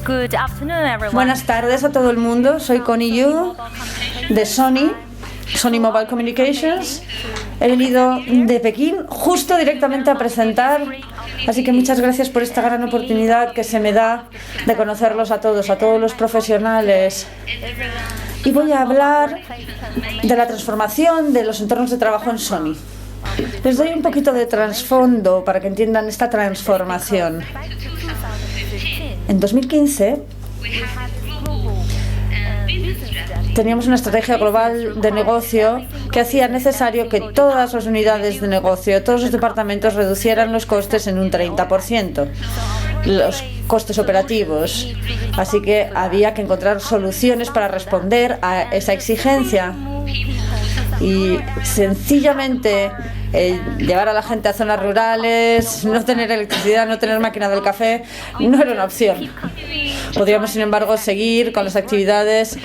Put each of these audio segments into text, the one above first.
Good afternoon, everyone. Buenas tardes a todo el mundo. Soy Connie Yu de Sony Mobile Communications. He venido de Pekín justo directamente a presentar, así que muchas gracias por esta gran oportunidad que se me da de conocerlos a todos los profesionales. Y voy a hablar de la transformación de los entornos de trabajo en Sony. Les doy un poquito de trasfondo para que entiendan esta transformación. En 2015 teníamos una estrategia global de negocio que hacía necesario que todas las unidades de negocio, todos los departamentos reducieran los costes en un 30%, los costes operativos. Así que había que encontrar soluciones para responder a esa exigencia. Y sencillamente llevar a la gente a zonas rurales, no tener electricidad, no tener máquina del café, no era una opción. Podríamos, sin embargo, seguir con las actividades,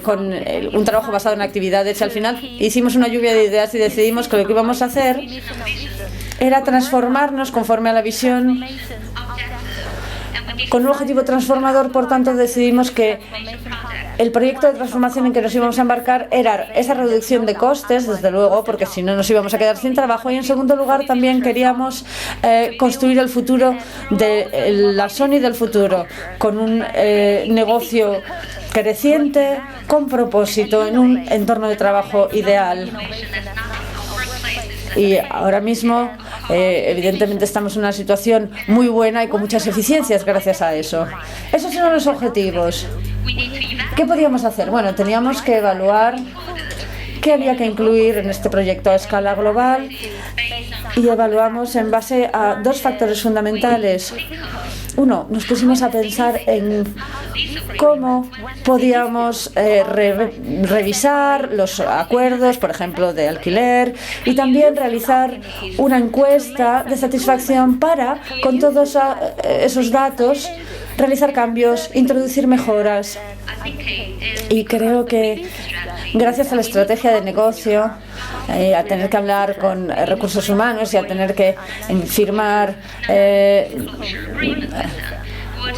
con un trabajo basado en actividades, y al final hicimos una lluvia de ideas y decidimos que lo que íbamos a hacer era transformarnos conforme a la visión. Con un objetivo transformador, por tanto, decidimos que el proyecto de transformación en que nos íbamos a embarcar era esa reducción de costes, desde luego, porque si no nos íbamos a quedar sin trabajo, y en segundo lugar también queríamos construir el futuro de la Sony del futuro, con un negocio creciente, con propósito, en un entorno de trabajo ideal. Y ahora mismo, evidentemente, estamos en una situación muy buena y con muchas eficiencias gracias a eso. Esos eran los objetivos. ¿Qué podíamos hacer? Bueno, teníamos que evaluar qué había que incluir en este proyecto a escala global, y evaluamos en base a dos factores fundamentales. Uno, nos pusimos a pensar en cómo podíamos revisar los acuerdos, por ejemplo, de alquiler, y también realizar una encuesta de satisfacción para, con todos esos datos, realizar cambios, introducir mejoras. Y creo que gracias a la estrategia de negocio, a tener que hablar con recursos humanos y a tener que firmar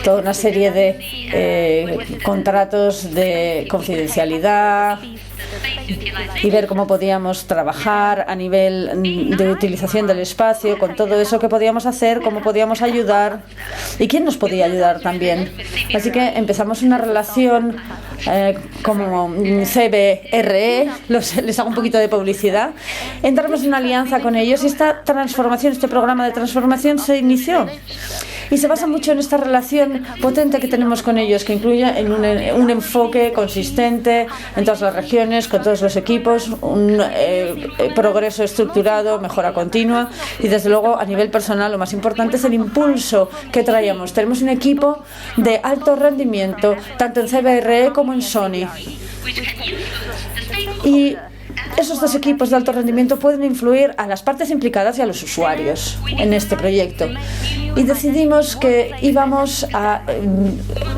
toda una serie de contratos de confidencialidad y ver cómo podíamos trabajar a nivel de utilización del espacio, con todo eso que podíamos hacer, cómo podíamos ayudar y quién nos podía ayudar también. Así que empezamos una relación como CBRE, les hago un poquito de publicidad. Entramos en una alianza con ellos y esta transformación, este programa de transformación se inició. Y se basa mucho en esta relación potente que tenemos con ellos, que incluye en un enfoque consistente en todas las regiones, con todos los equipos, un progreso estructurado, mejora continua, y desde luego a nivel personal lo más importante es el impulso que traíamos. Tenemos un equipo de alto rendimiento, tanto en CBRE como en Sony. Y esos dos equipos de alto rendimiento pueden influir a las partes implicadas y a los usuarios en este proyecto. Y decidimos que íbamos a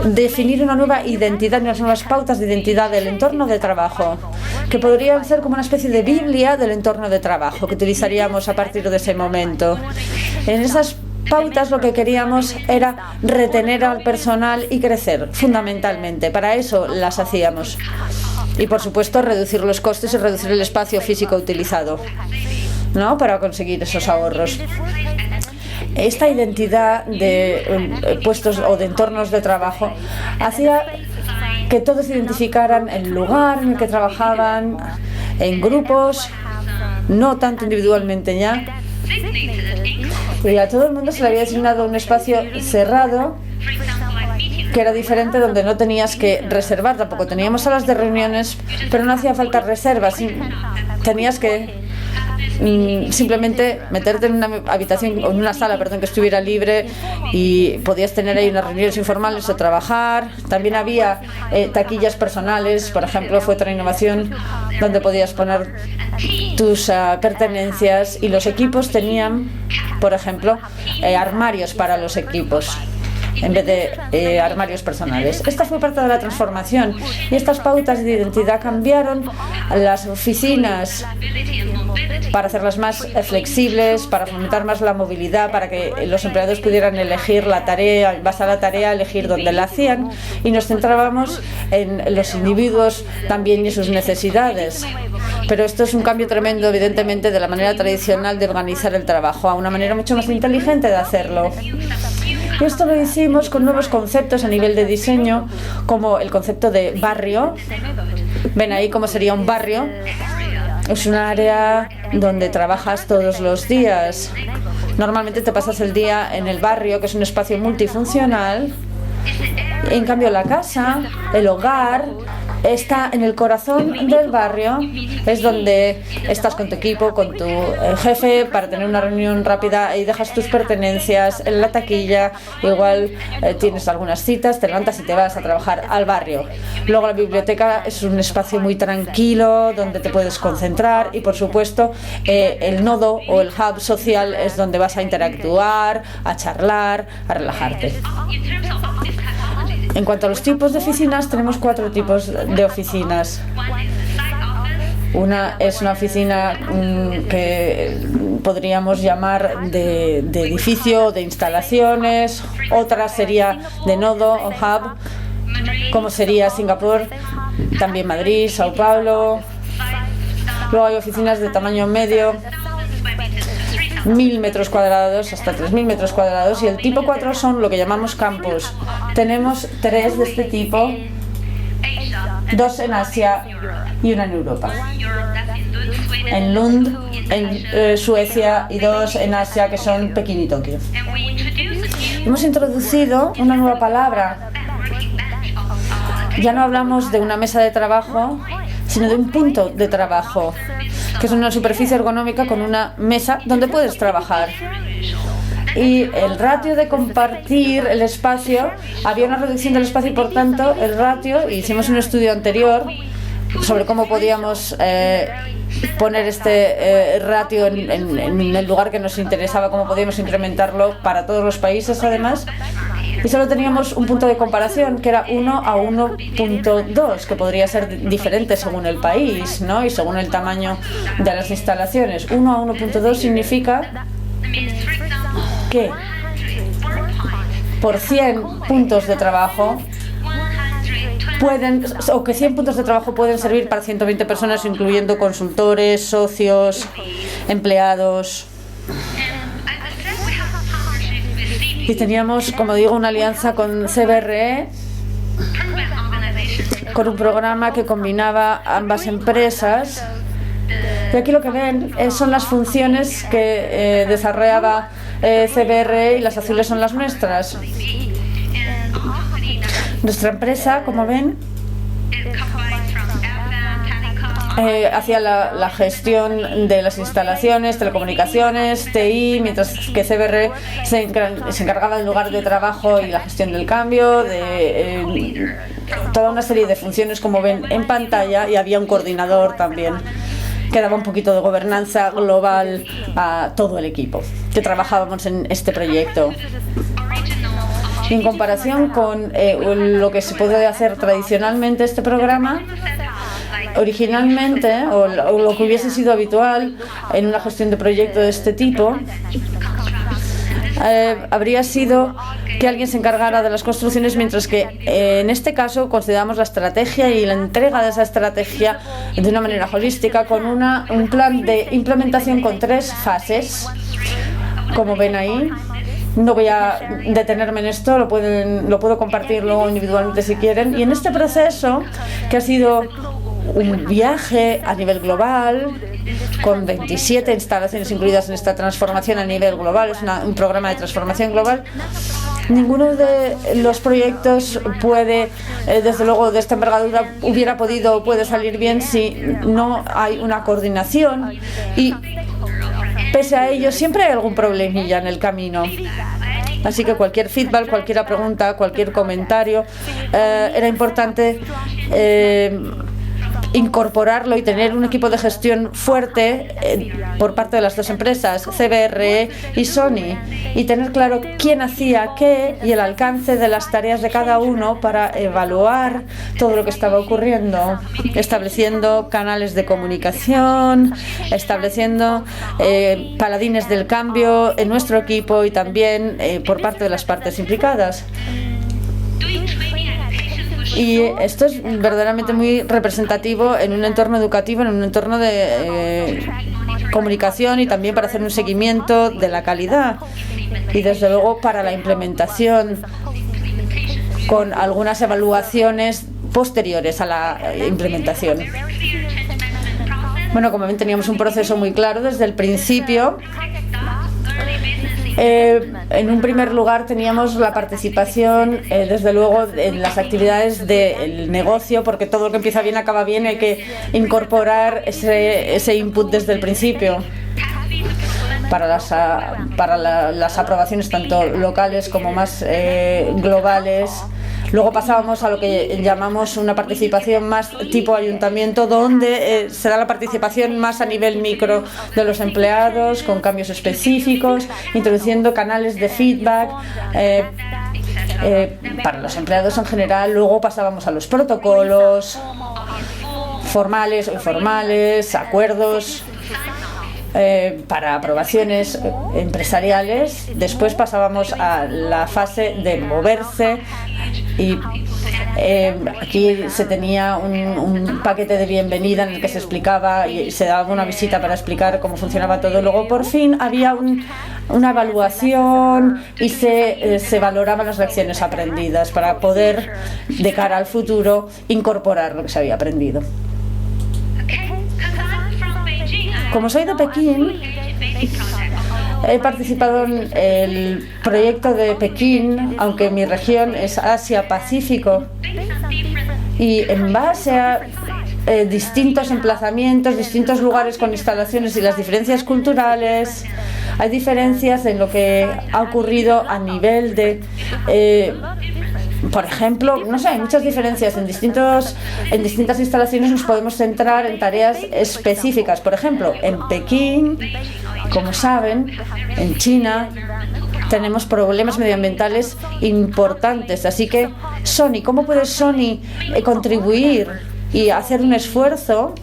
definir una nueva identidad, unas nuevas pautas de identidad del entorno de trabajo, que podrían ser como una especie de Biblia del entorno de trabajo que utilizaríamos a partir de ese momento. En esas pautas lo que queríamos era retener al personal y crecer, fundamentalmente. Para eso las hacíamos. Y, por supuesto, reducir los costes y reducir el espacio físico utilizado, ¿no?, para conseguir esos ahorros. Esta identidad de puestos o de entornos de trabajo hacía que todos identificaran el lugar en el que trabajaban, en grupos, no tanto individualmente ya. Y a todo el mundo se le había asignado un espacio cerrado, que era diferente, donde no tenías que reservar. Tampoco teníamos salas de reuniones, pero no hacía falta reservas. Tenías que simplemente meterte en una habitación o en una sala, que estuviera libre, y podías tener ahí unas reuniones informales o trabajar. También había taquillas personales, por ejemplo, fue otra innovación donde podías poner tus pertenencias, y los equipos tenían, por ejemplo, armarios para los equipos. en vez de armarios personales. Esta fue parte de la transformación y estas pautas de identidad cambiaron las oficinas para hacerlas más flexibles, para fomentar más la movilidad, para que los empleados pudieran elegir la tarea, en base a la tarea, elegir dónde la hacían, y nos centrábamos en los individuos también y sus necesidades. Pero esto es un cambio tremendo, evidentemente, de la manera tradicional de organizar el trabajo a una manera mucho más inteligente de hacerlo. Y esto lo hicimos con nuevos conceptos a nivel de diseño, como el concepto de barrio. Ven ahí cómo sería un barrio. Es un área donde trabajas todos los días. Normalmente te pasas el día en el barrio, que es un espacio multifuncional. En cambio, la casa, el hogar, está en el corazón del barrio. Es donde estás con tu equipo, con tu jefe, para tener una reunión rápida y dejas tus pertenencias en la taquilla. Igual tienes algunas citas, te levantas y te vas a trabajar al barrio. Luego la biblioteca es un espacio muy tranquilo donde te puedes concentrar, y por supuesto el nodo o el hub social es donde vas a interactuar, a charlar, a relajarte. En cuanto a los tipos de oficinas, tenemos 4 tipos de oficinas. Una es una oficina que podríamos llamar de edificio, de instalaciones. Otra sería de nodo o hub, como sería Singapur, también Madrid, Sao Paulo. Luego hay oficinas de tamaño medio, 1.000 metros cuadrados hasta 3.000 metros cuadrados, y el tipo 4 son lo que llamamos campus. Tenemos 3 de este tipo, 2 en Asia y 1 en Europa. En Lund, en Suecia, y 2 en Asia, que son Pekín y Tokio. Hemos introducido una nueva palabra. Ya no hablamos de una mesa de trabajo, sino de un punto de trabajo, que es una superficie ergonómica con una mesa donde puedes trabajar. Y el ratio de compartir el espacio, había una reducción del espacio, y por tanto el ratio, hicimos un estudio anterior sobre cómo podíamos poner este ratio en el lugar que nos interesaba, cómo podíamos incrementarlo para todos los países además. Y solo teníamos un punto de comparación, que era 1 a 1.2, que podría ser diferente según el país, ¿no? Y según el tamaño de las instalaciones. 1 a 1.2 significa que por 100 puntos de trabajo que 100 puntos de trabajo pueden servir para 120 personas, incluyendo consultores, socios, empleados. Y teníamos, como digo, una alianza con CBRE, con un programa que combinaba ambas empresas. Y aquí lo que ven son las funciones que desarrollaba CBRE, y las azules son las nuestras. Nuestra empresa, como ven, hacía la gestión de las instalaciones, telecomunicaciones, TI, mientras que CBRE se encargaba del lugar de trabajo y la gestión del cambio, de toda una serie de funciones, como ven en pantalla, y había un coordinador también que daba un poquito de gobernanza global a todo el equipo que trabajábamos en este proyecto. En comparación con lo que se puede hacer tradicionalmente este programa, originalmente, o lo que hubiese sido habitual en una gestión de proyecto de este tipo, habría sido que alguien se encargara de las construcciones, mientras que en este caso consideramos la estrategia y la entrega de esa estrategia de una manera holística, con un plan de implementación con 3 fases, como ven ahí. No voy a detenerme en esto, lo puedo compartir luego individualmente si quieren. Y en este proceso, que ha sido un viaje a nivel global, con 27 instalaciones incluidas en esta transformación a nivel global, es un programa de transformación global, ninguno de los proyectos puede, desde luego de esta envergadura, puede salir bien si no hay una coordinación, y pese a ello siempre hay algún problemilla en el camino. Así que cualquier feedback, cualquier pregunta, cualquier comentario, era importante incorporarlo y tener un equipo de gestión fuerte por parte de las dos empresas, CBRE y Sony, y tener claro quién hacía qué y el alcance de las tareas de cada uno para evaluar todo lo que estaba ocurriendo, estableciendo canales de comunicación, estableciendo paladines del cambio en nuestro equipo y también por parte de las partes implicadas. Y esto es verdaderamente muy representativo en un entorno educativo, en un entorno de comunicación y también para hacer un seguimiento de la calidad y desde luego para la implementación con algunas evaluaciones posteriores a la implementación. Bueno, como ven, teníamos un proceso muy claro desde el principio. En un primer lugar teníamos la participación, desde luego, en las actividades del negocio, porque todo lo que empieza bien acaba bien, hay que incorporar ese input desde el principio para las aprobaciones tanto locales como más globales. Luego pasábamos a lo que llamamos una participación más tipo ayuntamiento, donde se da la participación más a nivel micro de los empleados, con cambios específicos, introduciendo canales de feedback para los empleados en general. Luego pasábamos a los protocolos formales o informales, acuerdos para aprobaciones empresariales. Después pasábamos a la fase de moverse y aquí se tenía un paquete de bienvenida en el que se explicaba y se daba una visita para explicar cómo funcionaba todo. Luego por fin había una evaluación y se valoraban las lecciones aprendidas para poder de cara al futuro incorporar lo que se había aprendido. Como soy de Pekín, he participado en el proyecto de Pekín, aunque mi región es Asia-Pacífico, y en base a distintos emplazamientos, distintos lugares con instalaciones y las diferencias culturales, hay diferencias en lo que ha ocurrido a nivel de por ejemplo, no sé, hay muchas diferencias en distintas instalaciones. Nos podemos centrar en tareas específicas. Por ejemplo, en Pekín, como saben, en China tenemos problemas medioambientales importantes. Así que Sony, ¿cómo puede Sony contribuir y hacer un esfuerzo?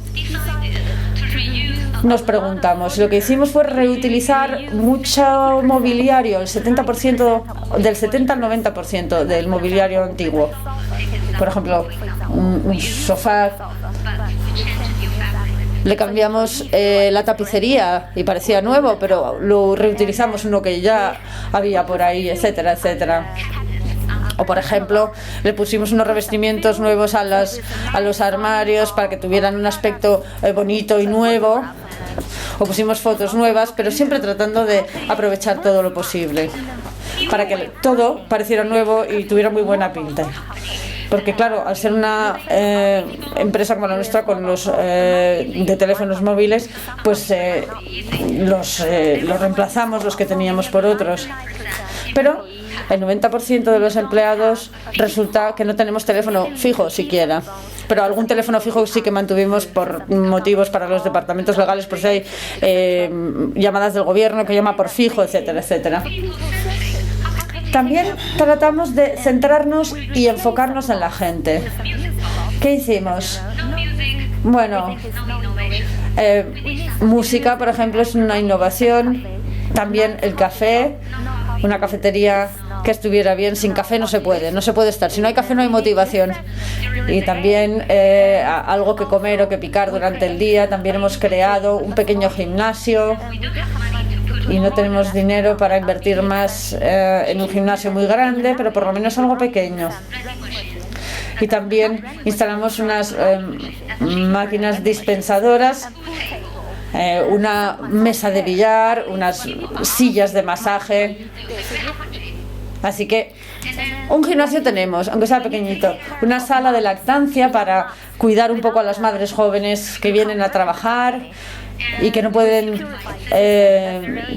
Nos preguntamos. Lo que hicimos fue reutilizar mucho mobiliario, del 70 al 90% del mobiliario antiguo. Por ejemplo, un sofá, le cambiamos la tapicería y parecía nuevo, pero lo reutilizamos uno que ya había por ahí, etcétera, etcétera. O por ejemplo, le pusimos unos revestimientos nuevos a los armarios para que tuvieran un aspecto bonito y nuevo. O pusimos fotos nuevas, pero siempre tratando de aprovechar todo lo posible para que todo pareciera nuevo y tuviera muy buena pinta. Porque claro, al ser una empresa como la nuestra con los de teléfonos móviles, pues los reemplazamos los que teníamos por otros. Pero el 90% de los empleados resulta que no tenemos teléfono fijo siquiera. Pero algún teléfono fijo sí que mantuvimos por motivos para los departamentos legales, por si hay llamadas del gobierno que llama por fijo, etcétera, etcétera. También tratamos de centrarnos y enfocarnos en la gente. ¿Qué hicimos? Bueno, música, por ejemplo, es una innovación. También el café, una cafetería que estuviera bien. Sin café no se puede estar. Si no hay café no hay motivación. Y también algo que comer o que picar durante el día. También hemos creado un pequeño gimnasio. Y no tenemos dinero para invertir más en un gimnasio muy grande, pero por lo menos algo pequeño. Y también instalamos unas máquinas dispensadoras, una mesa de billar, unas sillas de masaje. Así que un gimnasio tenemos, aunque sea pequeñito, una sala de lactancia para cuidar un poco a las madres jóvenes que vienen a trabajar. y que no pueden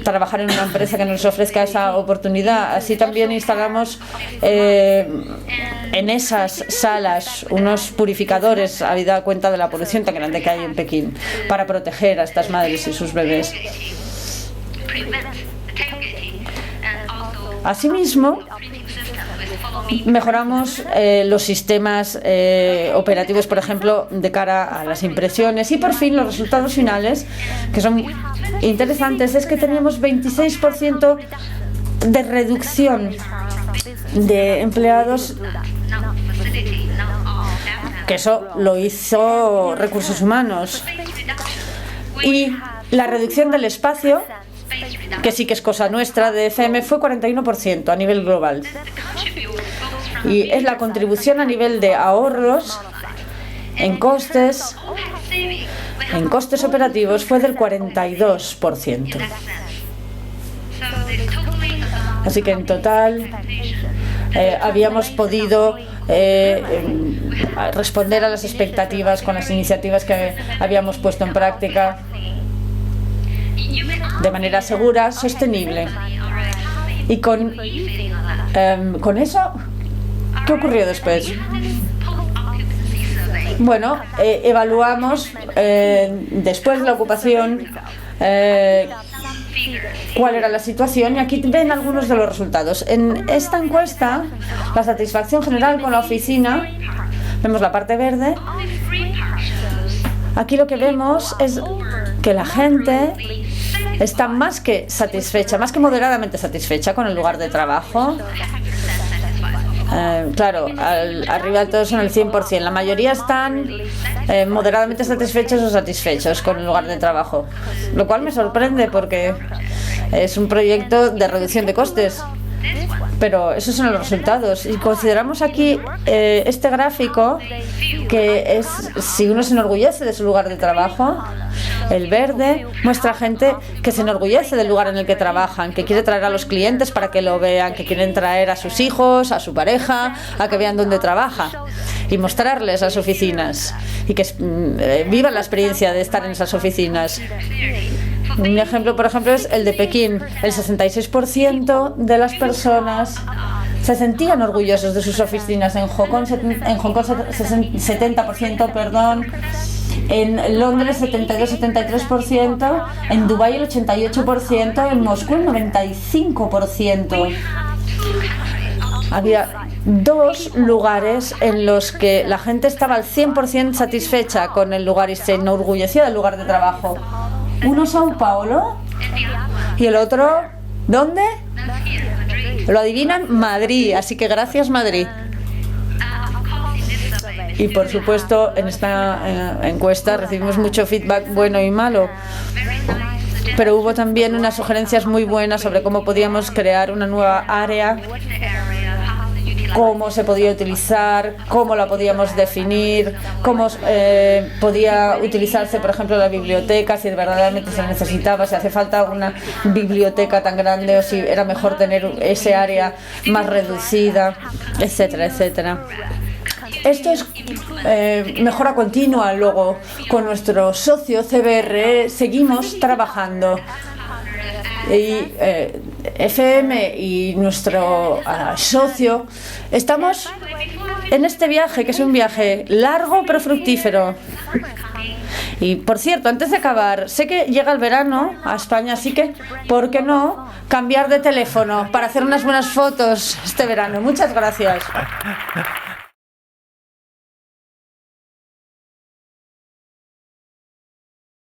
trabajar en una empresa que no les ofrezca esa oportunidad. Así también instalamos en esas salas unos purificadores, habida cuenta de la polución tan grande que hay en Pekín, para proteger a estas madres y sus bebés. Asimismo, mejoramos los sistemas operativos, por ejemplo, de cara a las impresiones, y por fin los resultados finales, que son interesantes, es que teníamos 26% de reducción de empleados, que eso lo hizo Recursos Humanos, y la reducción del espacio, que sí que es cosa nuestra de FM, fue 41% a nivel global. Y es la contribución a nivel de ahorros en costes operativos fue del 42%. Así que en total habíamos podido responder a las expectativas con las iniciativas que habíamos puesto en práctica de manera segura, sostenible. Y con eso, ¿qué ocurrió después? Bueno, evaluamos después de la ocupación cuál era la situación, y aquí ven algunos de los resultados. En esta encuesta, la satisfacción general con la oficina, vemos la parte verde. Aquí lo que vemos es que la gente está más que satisfecha, más que moderadamente satisfecha con el lugar de trabajo. Claro, arriba todos son el 100%. La mayoría están moderadamente satisfechos o satisfechos con el lugar de trabajo, lo cual me sorprende porque es un proyecto de reducción de costes. Pero esos son los resultados. Y consideramos aquí este gráfico, que es si uno se enorgullece de su lugar de trabajo. El verde muestra a gente que se enorgullece del lugar en el que trabajan, que quiere traer a los clientes para que lo vean, que quieren traer a sus hijos, a su pareja, a que vean dónde trabaja y mostrarles las oficinas y que vivan la experiencia de estar en esas oficinas. Un ejemplo, por ejemplo, es el de Pekín. El 66% de las personas se sentían orgullosos de sus oficinas. En Hong Kong 70%, perdón. En Londres 72-73%, en Dubái el 88%, en Moscú el 95%. Había 2 lugares en los que la gente estaba al 100% satisfecha con el lugar y se enorgullecía del lugar de trabajo. Uno Sao Paulo y el otro, ¿dónde? ¿Lo adivinan? Madrid. Así que gracias, Madrid. Y por supuesto, en esta encuesta recibimos mucho feedback bueno y malo, pero hubo también unas sugerencias muy buenas sobre cómo podíamos crear una nueva área, cómo se podía utilizar, cómo la podíamos definir, cómo podía utilizarse, por ejemplo, la biblioteca, si verdaderamente se necesitaba, si hace falta una biblioteca tan grande o si era mejor tener ese área más reducida, etcétera, etcétera. Esto es mejora continua. Luego, con nuestro socio CBRE seguimos trabajando. Y FM y nuestro socio estamos en este viaje, que es un viaje largo pero fructífero. Y por cierto, antes de acabar, sé que llega el verano a España, así que ¿por qué no cambiar de teléfono para hacer unas buenas fotos este verano? Muchas gracias.